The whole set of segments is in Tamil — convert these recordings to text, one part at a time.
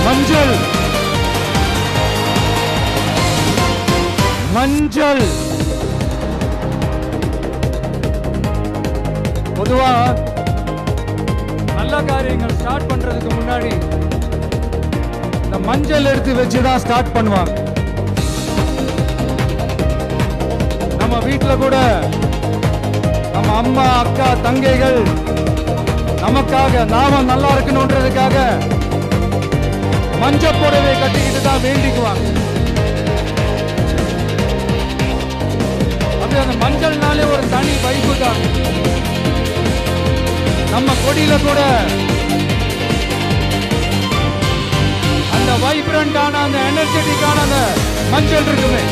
மஞ்சள் மஞ்சள் பொதுவா நல்ல காரியங்கள் ஸ்டார்ட் பண்றதுக்கு முன்னாடி இந்த மஞ்சள் எடுத்து வச்சுதான் ஸ்டார்ட் பண்ணுவாங்க. நம்ம வீட்டுல கூட நம்ம அம்மா அக்கா தங்கைகள் நமக்காக நாம நல்லா இருக்கணும்ன்றதுக்காக மஞ்சள் புடவை கட்டிக்கிட்டு தான் வேண்டிக்குவாங்க. அப்படி அந்த மஞ்சள்னாலே ஒரு தனி வைப்பு தான். நம்ம கொடியில கூட அந்த வைப்ரண்டான அந்த எனர்ஜெட்டிக்கான அந்த மஞ்சள் இருக்குமே,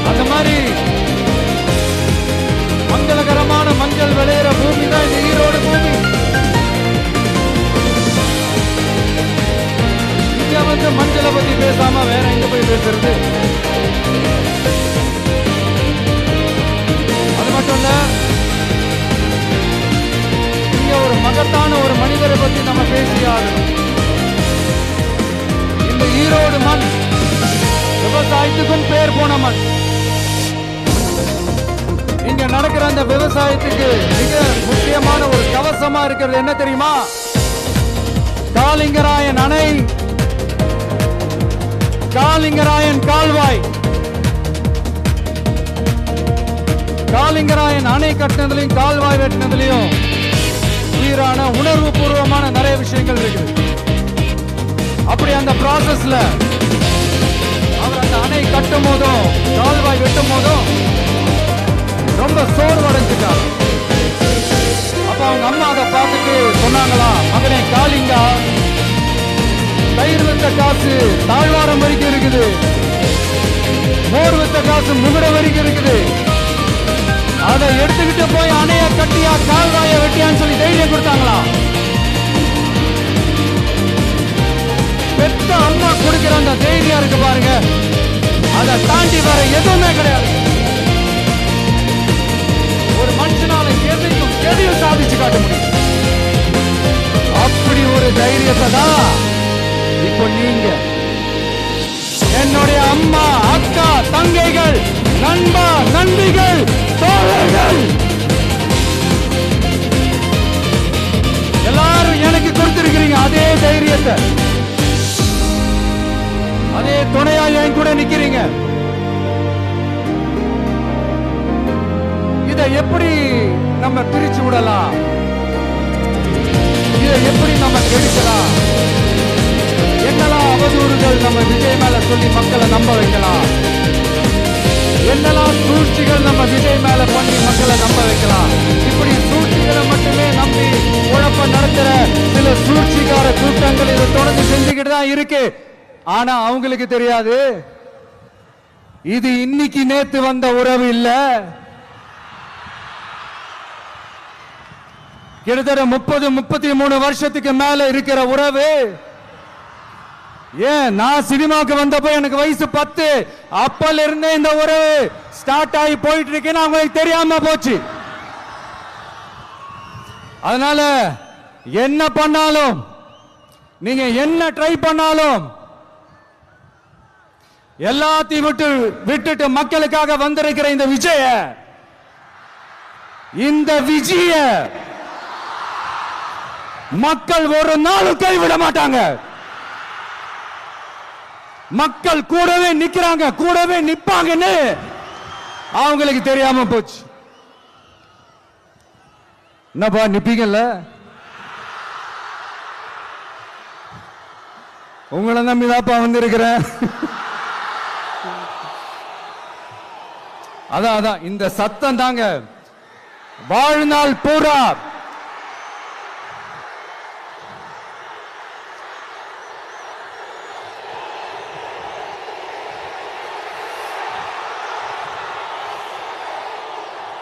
அந்த மாதிரி மங்களகரமான மஞ்சள் விளையிற பூமி தான் இந்த ஈரோடு பூமி. இங்க வந்து மஞ்சளை பத்தி பேசாம வேற எங்க போய் பேசுறது? அது மட்டும் இல்ல, இங்க ஒரு மகத்தான ஒரு மனிதரை பத்தி நம்ம பேசியாகணும். இந்த ஈரோடு மண் விவசாயத்துக்கும் பேர் போன மண். இங்க நடக்கிற அந்த விவசாயத்துக்கு மிக முக்கியமான ஒரு கவசமா இருக்கிறது என்ன தெரியுமா? காலிங்கராயன் அணை, காலிங்கராயன் கால்வாய். காலிங்கராயன் அணை கட்டினதுலையும் கால்வாய் வெட்டினதுலையும் உயிரான உணர்வு பூர்வமான நிறைய விஷயங்கள் இருக்குது. அப்படி அந்த ப்ராசஸ்ல அவர் அந்த அணை கட்டும் போதும் கால்வாய் வெட்டும் போதும் ரொம்ப சோர்வடைஞ்சிட்டார். அப்ப அவங்க அம்மா அதை பார்த்துட்டு சொன்னாங்களா, மகனே காலிங்கா, தயிர் வித்த காசு தாழ்வாரம் வரைக்கும் இருக்குது, மோர் வித்த காசு முகுட வரைக்கும் இருக்குது, அதை எடுத்துக்கிட்டு போய் அணைய கட்டியா கால்வாய வெட்டியான்னு சொல்லி தைரியம் கொடுத்தாங்களா? பெத்த அம்மா கொடுக்கிற அந்த தைரியம் இருக்கு பாருங்க, அதை தாண்டி வேற எதுவுமே கிடையாது. ஒரு மனுஷனால எதையும் சாதிச்சு காட்ட முடியும். அப்படி ஒரு தைரியத்தை தான் இப்போ நீங்க என்னுடைய அம்மா அக்கா தங்கைகள் நண்பா நண்பிகள் தோழர்கள் எல்லாரும் எனக்கு கொடுத்திருக்கிறீங்க. அதே தைரியத்தை, அதே துணையா என் கூட நிக்கிறீங்க. இதை எப்படி நம்ம பிரிச்சு விடலாம்? இதை எப்படி நம்ம கெடுக்கலாம்? என்னெல்லாம் அவதூறுகள் நம்ம விஜய் மேல சொல்லி மக்களை நம்ப வைக்கலாம்? என்னெல்லாம் சூழ்ச்சிகள் நம்ம விஜய் மேல பண்ணி மக்களை நம்ப வைக்கலாம்? இப்படி சூழ்ச்சிகளை மட்டுமே நம்பி குழப்பம் நடத்துற சில சூழ்ச்சிகார கூட்டங்கள் இதை தொடர்ந்து செஞ்சுக்கிட்டு தான் இருக்கு. ஆனா அவங்களுக்கு தெரியாது, இது இன்னைக்கு நேத்து வந்த உறவு இல்ல. கிட்டத்தட்ட 30-33 வருஷத்துக்கு மேல இருக்கிற உறவு. ஏன் நான் சினிமாக்கு வந்தப்போ எனக்கு வயசு 10, அப்பல இருந்தே இந்த உறவு ஸ்டார்ட் ஆகி போயிட்டு இருக்கேன்னு அவங்களுக்கு தெரியாம போச்சு. அதனால என்ன பண்ணாலும், நீங்க என்ன ட்ரை பண்ணாலும், எல்லாத்தையும் விட்டுட்டு மக்களுக்காக வந்திருக்கிற இந்த விஜய மக்கள் ஒரு நாளும் கைவிட மாட்டாங்க. மக்கள் கூடவே நிக்கிறாங்க, கூடவே நிப்பாங்கன்னு அவங்களுக்கு தெரியாம போச்சு. என்னப்பா நிப்பீங்கல்ல? உங்களை நம்பிதாப்பா வந்திருக்கிறேன். அதான் இந்த சத்தம் தாங்க வாழ்நாள் பூரா